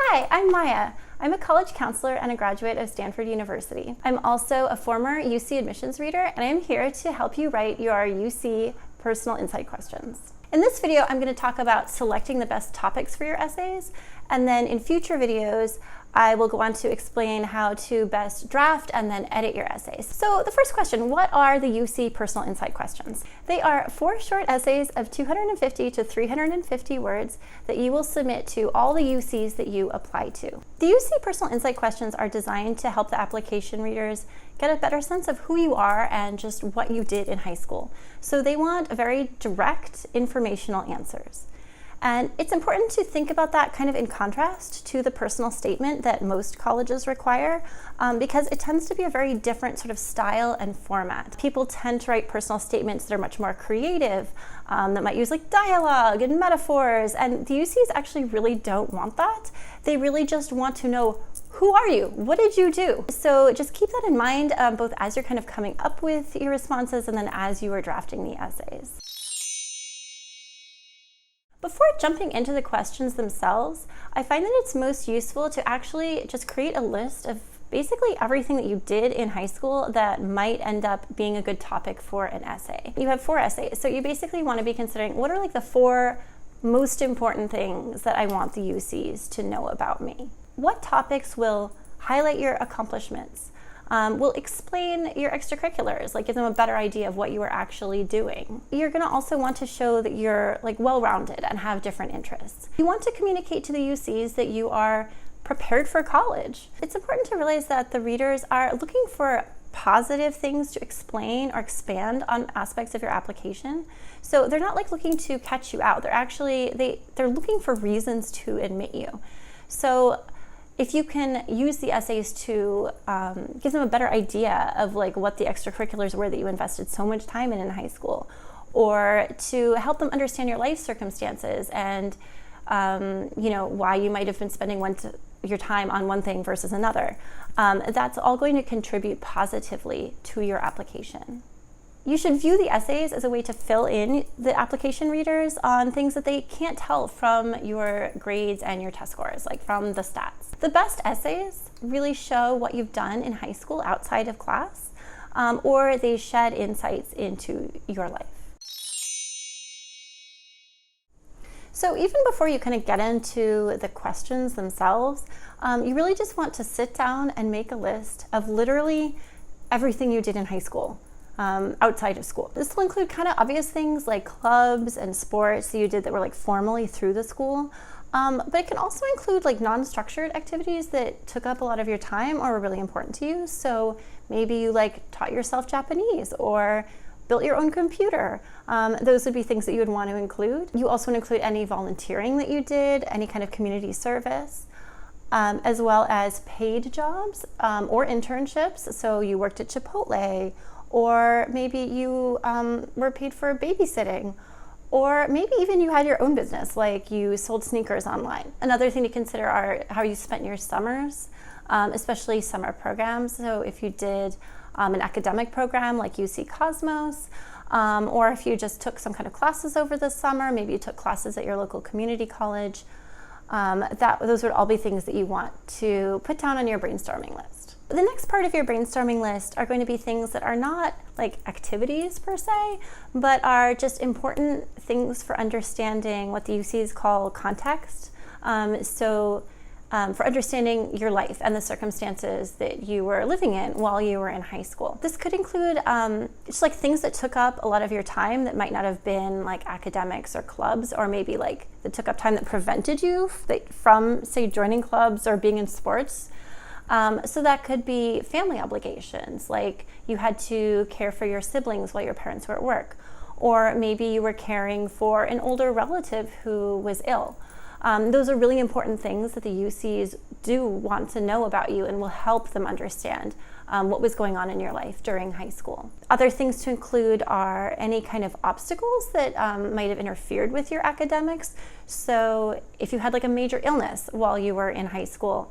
Hi, I'm Maya. I'm a college counselor and a graduate of Stanford University. I'm also a former UC admissions reader, and I'm here to help you write your UC personal insight questions. In this video, I'm going to talk about selecting the best topics for your essays, and then in future videos, I will go on to explain how to best draft and then edit your essays. So the first question, what are the UC personal insight questions? They are 4 short essays of 250 to 350 words that you will submit to all the UCs that you apply to. The UC personal insight questions are designed to help the application readers get a better sense of who you are and just what you did in high school. So they want very direct informational answers. And it's important to think about that kind of in contrast to the personal statement that most colleges require, because it tends to be a very different sort of style and format. People tend to write personal statements that are much more creative, that might use like dialogue and metaphors, and the UCs actually really don't want that. They really just want to know, who are you? What did you do? So just keep that in mind, both as you're kind of coming up with your responses and then as you are drafting the essays. Before jumping into the questions themselves, I find that it's most useful to actually just create a list of basically everything that you did in high school that might end up being a good topic for an essay. You have 4 essays, so you basically want to be considering what are like the 4 most important things that I want the UCs to know about me. What topics will highlight your accomplishments? Will explain your extracurriculars, like give them a better idea of what you were actually doing. You're going to also want to show that you're like well-rounded and have different interests. You want to communicate to the UCs that you are prepared for college. It's important to realize that the readers are looking for positive things to explain or expand on aspects of your application. So they're not like looking to catch you out. They're actually, they're looking for reasons to admit you. So if you can use the essays to give them a better idea of like what the extracurriculars were that you invested so much time in high school, or to help them understand your life circumstances and why you might have been spending your time on one thing versus another, that's all going to contribute positively to your application. You should view the essays as a way to fill in the application readers on things that they can't tell from your grades and your test scores, like from the stats. The best essays really show what you've done in high school outside of class, or they shed insights into your life. So even before you kind of get into the questions themselves, you really just want to sit down and make a list of literally everything you did in high school. Outside of school. This will include kind of obvious things like clubs and sports that you did that were like formally through the school, but it can also include like non-structured activities that took up a lot of your time or were really important to you. So maybe you like taught yourself Japanese or built your own computer. Those would be things that you would want to include. You also want to include any volunteering that you did, any kind of community service, as well as paid jobs or internships. So you worked at Chipotle, or maybe you were paid for babysitting, or maybe even you had your own business, like you sold sneakers online. Another thing to consider are how you spent your summers, especially summer programs. So if you did an academic program like UC Cosmos, or if you just took some kind of classes over the summer, maybe you took classes at your local community college, those would all be things that you want to put down on your brainstorming list. The next part of your brainstorming list are going to be things that are not like activities per se, but are just important things for understanding what the UCs call context. For understanding your life and the circumstances that you were living in while you were in high school. This could include just like things that took up a lot of your time that might not have been like academics or clubs, or maybe like that took up time that prevented you from say joining clubs or being in sports. So that could be family obligations, like you had to care for your siblings while your parents were at work, or maybe you were caring for an older relative who was ill. Those are really important things that the UCs do want to know about you and will help them understand what was going on in your life during high school. Other things to include are any kind of obstacles that might have interfered with your academics. So if you had like a major illness while you were in high school,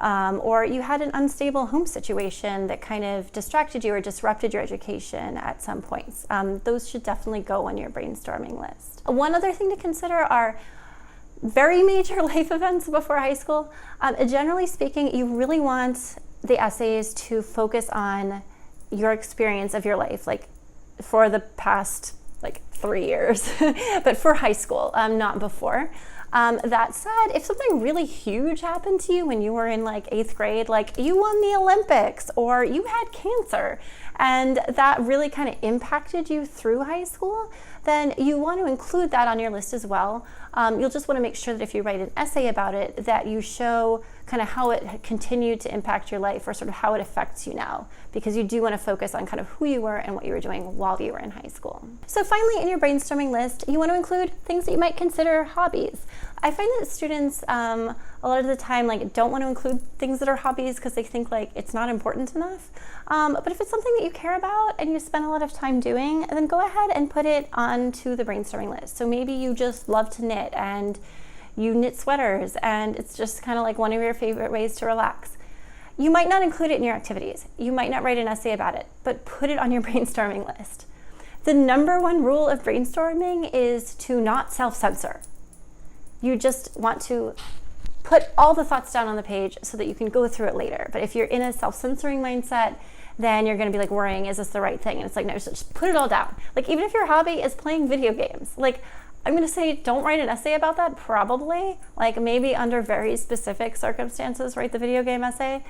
or you had an unstable home situation that kind of distracted you or disrupted your education at some points, those should definitely go on your brainstorming list. One other thing to consider are very major life events before high school. Generally speaking, you really want the essays to focus on your experience of your life, like for the past 3 years, but for high school, not before. That said, if something really huge happened to you when you were in 8th grade, like you won the Olympics or you had cancer, and that really kind of impacted you through high school, then you want to include that on your list as well. You'll just want to make sure that if you write an essay about it, that you show kind of how it continued to impact your life, or sort of how it affects you now, because you do want to focus on kind of who you were and what you were doing while you were in high school. So finally, in your brainstorming list, you want to include things that you might consider hobbies. I find that students a lot of the time don't want to include things that are hobbies because they think it's not important enough. But if it's something that you care about and you spend a lot of time doing, then go ahead and put it onto the brainstorming list. So maybe you just love to knit and you knit sweaters, and it's just kind of one of your favorite ways to relax. You might not include it in your activities. You might not write an essay about it, but put it on your brainstorming list. The number one rule of brainstorming is to not self-censor. You just want to put all the thoughts down on the page so that you can go through it later. But if you're in a self-censoring mindset, then you're going to be worrying, is this the right thing? And it's no, just put it all down. Even if your hobby is playing video games, I'm going to say don't write an essay about that, probably. Maybe under very specific circumstances, write the video game essay.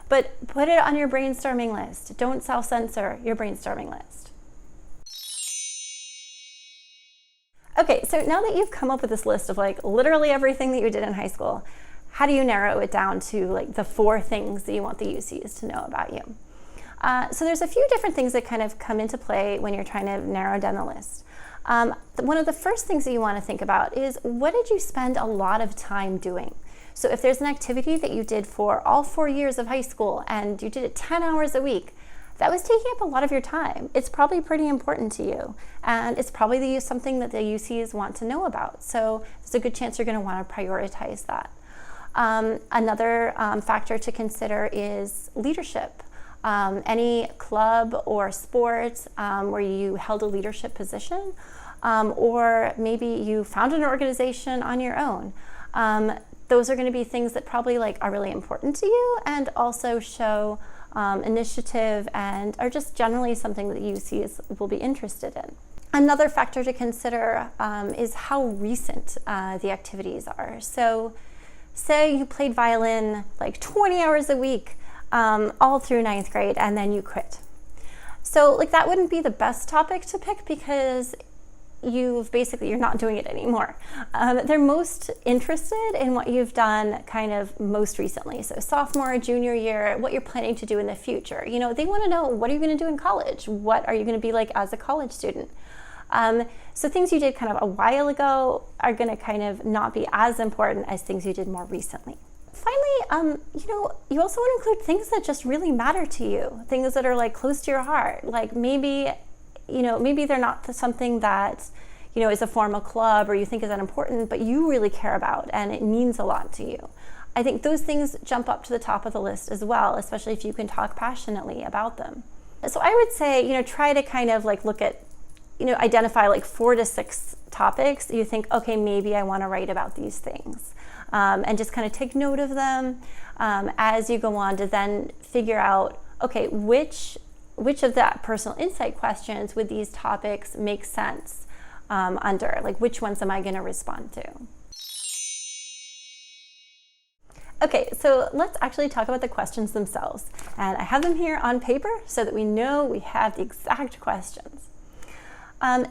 But put it on your brainstorming list. Don't self-censor your brainstorming list. Okay, so now that you've come up with this list of literally everything that you did in high school, how do you narrow it down to the 4 things that you want the UCs to know about you? So there's a few different things that kind of come into play when you're trying to narrow down the list. One of the first things that you want to think about is, what did you spend a lot of time doing? So if there's an activity that you did for all 4 years of high school and you did it 10 hours a week, that was taking up a lot of your time. It's probably pretty important to you, and it's probably something that the UCs want to know about. So there's a good chance you're going to want to prioritize that. Another factor to consider is leadership. Any club or sport where you held a leadership position, or maybe you founded an organization on your own. Those are going to be things that probably are really important to you, and also show initiative and are just generally something that UCs will be interested in. Another factor to consider is how recent the activities are. So say you played violin 20 hours a week all through 9th grade, and then you quit. So that wouldn't be the best topic to pick, because you're not doing it anymore. They're most interested in what you've done kind of most recently. So sophomore, junior year, what you're planning to do in the future. They want to know, what are you going to do in college? What are you going to be like as a college student? So things you did kind of a while ago are going to kind of not be as important as things you did more recently. Finally, you also want to include things that just really matter to you, things that are close to your heart. Maybe they're not something that, is a formal club or you think is that important, but you really care about and it means a lot to you. I think those things jump up to the top of the list as well, especially if you can talk passionately about them. So I would say, try to kind of look at, identify 4 to 6 topics that you think, okay, maybe I want to write about these things. And just kind of take note of them as you go on, to then figure out, okay, which of that personal insight questions would these topics make sense under? Which ones am I going to respond to? Okay, so let's actually talk about the questions themselves. And I have them here on paper so that we know we have the exact questions.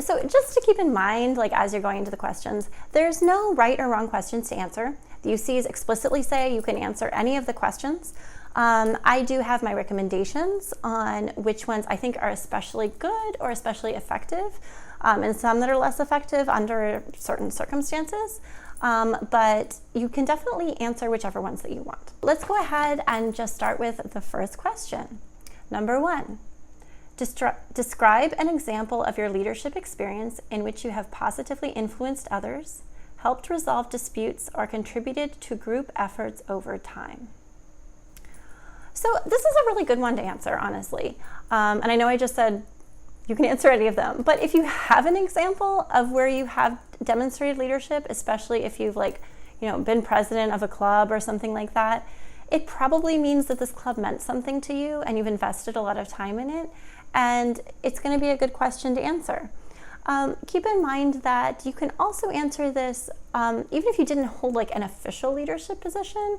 So just to keep in mind, as you're going into the questions, there's no right or wrong questions to answer. The UCs explicitly say you can answer any of the questions. I do have my recommendations on which ones I think are especially good or especially effective, and some that are less effective under certain circumstances. But you can definitely answer whichever ones that you want. Let's go ahead and just start with the first question. Number 1. Describe an example of your leadership experience in which you have positively influenced others, helped resolve disputes, or contributed to group efforts over time. So this is a really good one to answer, honestly. And I know I just said you can answer any of them, but if you have an example of where you have demonstrated leadership, especially if you've been president of a club or something like that, it probably means that this club meant something to you and you've invested a lot of time in it, and it's going to be a good question to answer. Keep in mind that you can also answer this even if you didn't hold like an official leadership position.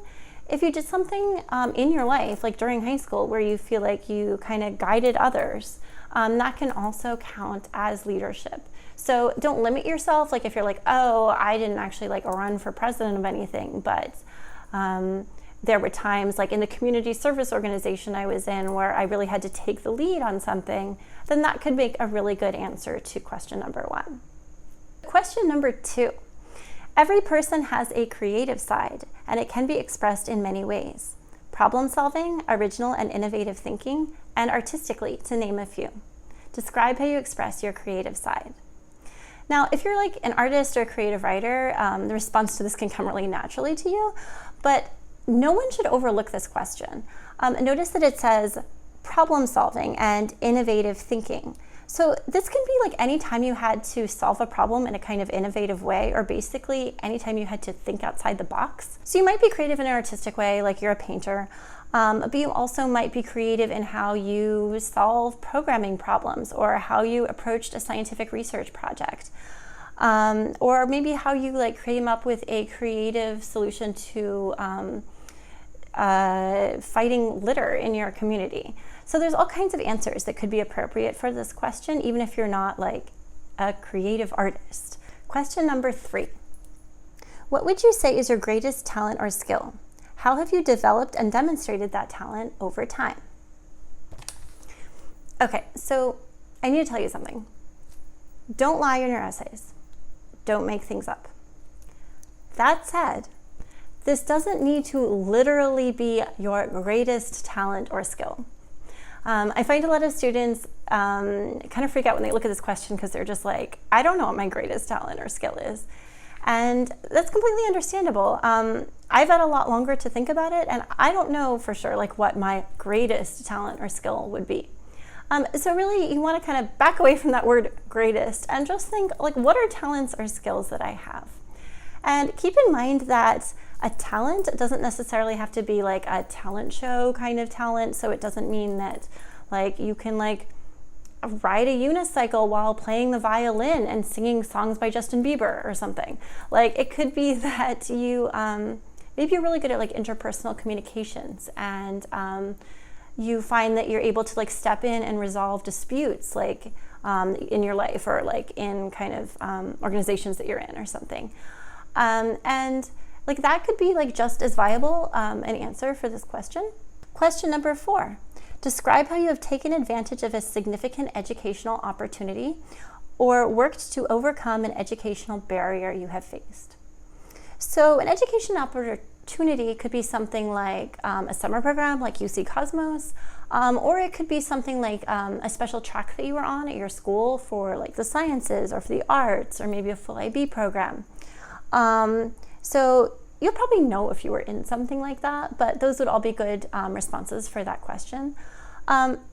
If you did something in your life, like during high school, where you feel like you kind of guided others, that can also count as leadership. So don't limit yourself. Like if you're like, oh, I didn't actually like run for president of anything, but there were times like in the community service organization I was in where I really had to take the lead on something, then that could make a really good answer to question number 1. Question number 2. Every person has a creative side, and it can be expressed in many ways: problem solving, original and innovative thinking, and artistically, to name a few. Describe how you express your creative side. Now, if you're like an artist or a creative writer, the response to this can come really naturally to you, but no one should overlook this question. Notice that it says problem solving and innovative thinking. So this can be like any time you had to solve a problem in a kind of innovative way, or basically anytime you had to think outside the box. So you might be creative in an artistic way, like you're a painter, but you also might be creative in how you solve programming problems, or how you approached a scientific research project, or maybe how you like came up with a creative solution to fighting litter in your community. So there's all kinds of answers that could be appropriate for this question, even if you're not like a creative artist. Question number 3. What would you say is your greatest talent or skill? How have you developed and demonstrated that talent over time? Okay, so I need to tell you something. Don't lie in your essays. Don't make things up. That said, this doesn't need to literally be your greatest talent or skill. I find a lot of students kind of freak out when they look at this question because they're just like, I don't know what my greatest talent or skill is. And that's completely understandable. I've had a lot longer to think about it, and I don't know for sure like what my greatest talent or skill would be. So really you want to kind of back away from that word greatest and just think like, what are talents or skills that I have? And keep in mind that a talent doesn't necessarily have to be like a talent show kind of talent. So it doesn't mean that like you can like ride a unicycle while playing the violin and singing songs by Justin Bieber or something. Like it could be that you maybe you're really good at like interpersonal communications, and you find that you're able to like step in and resolve disputes like in your life, or like in kind of organizations that you're in or something. And like that could be like just as viable an answer for this question. Question number 4. Describe how you have taken advantage of a significant educational opportunity or worked to overcome an educational barrier you have faced. So an education opportunity could be something like a summer program like UC Cosmos, or it could be something like a special track that you were on at your school for like the sciences or for the arts, or maybe a full IB program. So you'll probably know if you were in something like that, but those would all be good responses for that question.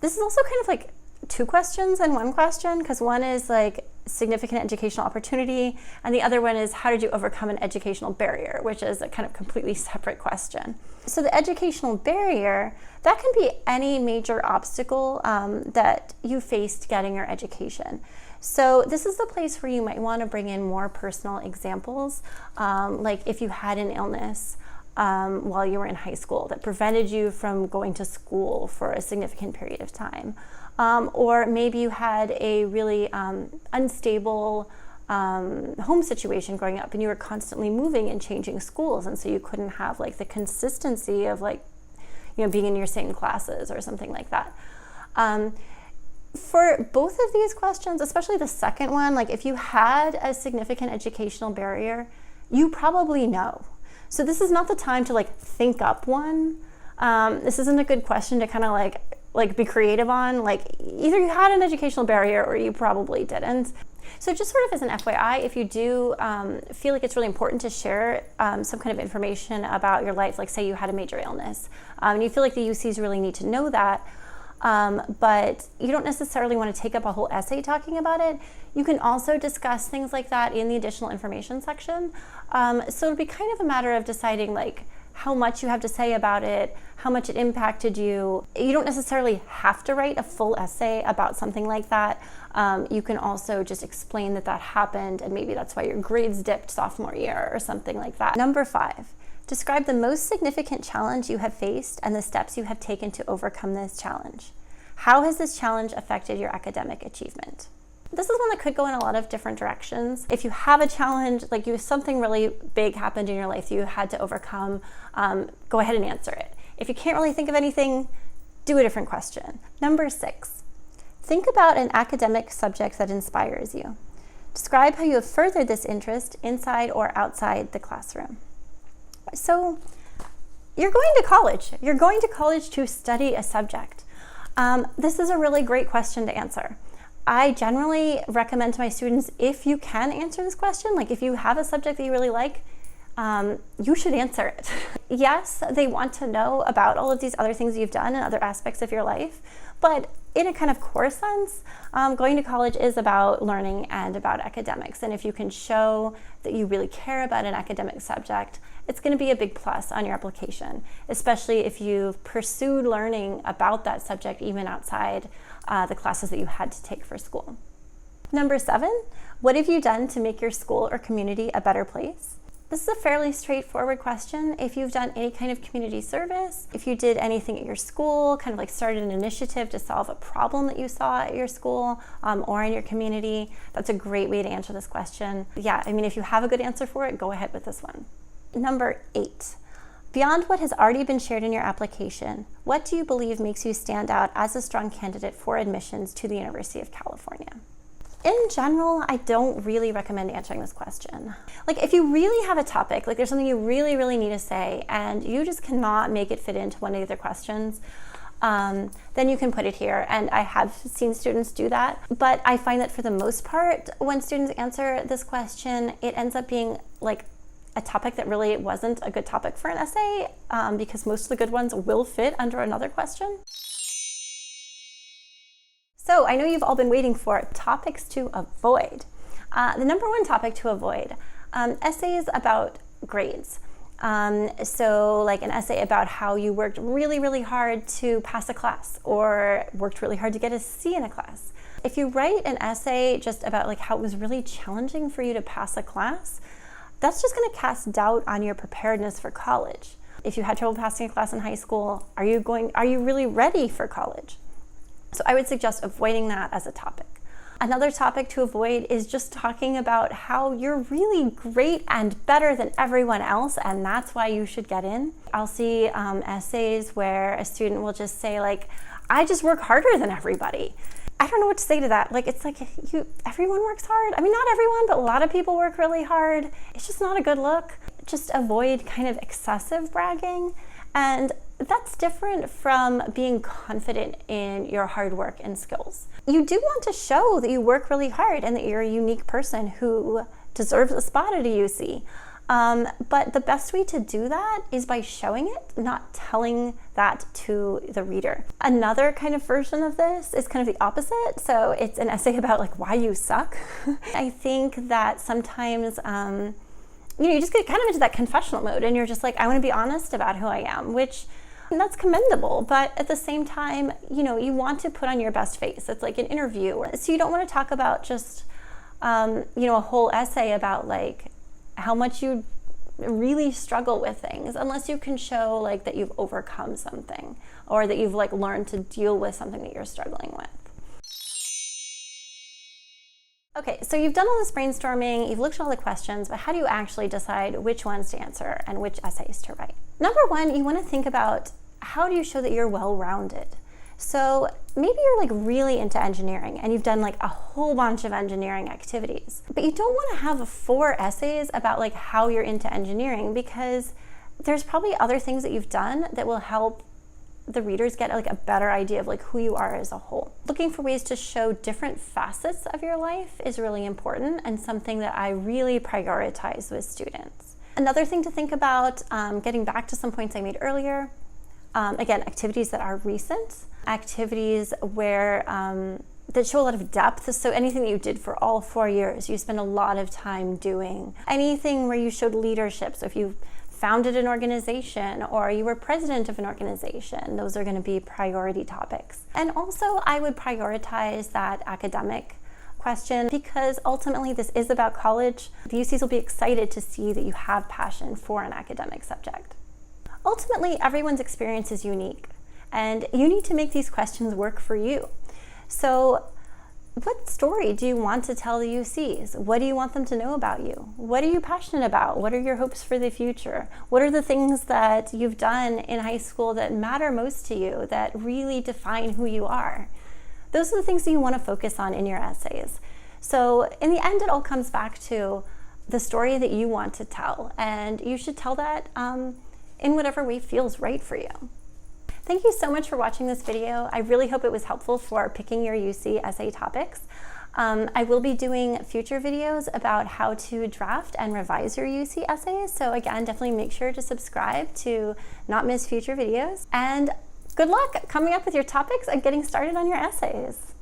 This is also kind of like 2 questions in 1 question, because one is like significant educational opportunity, and the other one is how did you overcome an educational barrier, which is a kind of completely separate question. So the educational barrier, that can be any major obstacle that you faced getting your education. So this is the place where you might want to bring in more personal examples, like if you had an illness while you were in high school that prevented you from going to school for a significant period of time. Or maybe you had a really unstable home situation growing up, and you were constantly moving and changing schools, and so you couldn't have like the consistency of like, being in your same classes or something like that. For both of these questions, especially the second one, like if you had a significant educational barrier, you probably know. So this is not the time to like think up one. This isn't a good question to kind of like be creative on. Like either you had an educational barrier or you probably didn't. So just sort of as an FYI, if you do feel like it's really important to share some kind of information about your life, like say you had a major illness, and you feel like the UCs really need to know that, but you don't necessarily want to take up a whole essay talking about it. You can also discuss things like that in the additional information section. So it'll be kind of a matter of deciding like how much you have to say about it, how much it impacted you. You don't necessarily have to write a full essay about something like that. You can also just explain that that happened and maybe that's why your grades dipped sophomore year or something like that. Number 5, describe the most significant challenge you have faced and the steps you have taken to overcome this challenge. How has this challenge affected your academic achievement? This is one that could go in a lot of different directions. If you have a challenge, like something really big happened in your life that you had to overcome, go ahead and answer it. If you can't really think of anything, do a different question. Number 6, think about an academic subject that inspires you. Describe how you have furthered this interest inside or outside the classroom. So you're going to college. You're going to college to study a subject. This is a really great question to answer. I generally recommend to my students, if you can answer this question, like if you have a subject that you really like, you should answer it. Yes, they want to know about all of these other things you've done and other aspects of your life, but in a kind of core sense, going to college is about learning and about academics. And if you can show that you really care about an academic subject, it's going to be a big plus on your application, especially if you've pursued learning about that subject even outside the classes that you had to take for school. Number 7, what have you done to make your school or community a better place? This is a fairly straightforward question. If you've done any kind of community service, if you did anything at your school, kind of like started an initiative to solve a problem that you saw at your school or in your community, that's a great way to answer this question. Yeah, I mean, if you have a good answer for it, go ahead with this one. Number 8, beyond what has already been shared in your application, what do you believe makes you stand out as a strong candidate for admissions to the University of California? In general, I don't really recommend answering this question. Like if you really have a topic, like there's something you really, really need to say and you just cannot make it fit into one of the other questions, then you can put it here. And I have seen students do that. But I find that for the most part, when students answer this question, it ends up being like a topic that really wasn't a good topic for an essay because most of the good ones will fit under another question. So I know you've all been waiting for topics to avoid. The number 1 topic to avoid, essays about grades. So like an essay about how you worked really, really hard to pass a class or worked really hard to get a C in a class. If you write an essay just about like how it was really challenging for you to pass a class, that's just going to cast doubt on your preparedness for college. If you had trouble passing a class in high school, are you really ready for college? So I would suggest avoiding that as a topic. Another topic to avoid is just talking about how you're really great and better than everyone else, and that's why you should get in. I'll see essays where a student will just say like, I just work harder than everybody. I don't know what to say to that. Like, it's like everyone works hard. I mean, not everyone, but a lot of people work really hard. It's just not a good look. Just avoid kind of excessive bragging. And that's different from being confident in your hard work and skills. You do want to show that you work really hard and that you're a unique person who deserves a spot at a UC. But the best way to do that is by showing it, not telling that to the reader. Another kind of version of this is kind of the opposite. So it's an essay about like why you suck. I think that sometimes you just get kind of into that confessional mode and you're just like, I want to be honest about who I am, which that's commendable. But at the same time, you want to put on your best face. It's like an interview. So you don't want to talk about just, a whole essay about like how much you really struggle with things, unless you can show like that you've overcome something or that you've like learned to deal with something that you're struggling with. Okay, so you've done all this brainstorming, you've looked at all the questions, but how do you actually decide which ones to answer and which essays to write? Number 1, you want to think about how do you show that you're well-rounded? So maybe you're like really into engineering and you've done like a whole bunch of engineering activities, but you don't want to have 4 essays about like how you're into engineering because there's probably other things that you've done that will help the readers get like a better idea of like who you are as a whole. Looking for ways to show different facets of your life is really important and something that I really prioritize with students. Another thing to think about, getting back to some points I made earlier, Again, activities that are recent, activities where that show a lot of depth. So anything that you did for all 4 years, you spend a lot of time doing. Anything where you showed leadership. So if you founded an organization or you were president of an organization, those are going to be priority topics. And also I would prioritize that academic question, because ultimately this is about college. The UCs will be excited to see that you have passion for an academic subject. Ultimately, everyone's experience is unique, and you need to make these questions work for you. So what story do you want to tell the UCs? What do you want them to know about you? What are you passionate about? What are your hopes for the future? What are the things that you've done in high school that matter most to you, that really define who you are? Those are the things that you want to focus on in your essays. So in the end, it all comes back to the story that you want to tell, and you should tell that in whatever way feels right for you. Thank you so much for watching this video. I really hope it was helpful for picking your UC essay topics. I will be doing future videos about how to draft and revise your UC essays. So again, definitely make sure to subscribe to not miss future videos. And good luck coming up with your topics and getting started on your essays.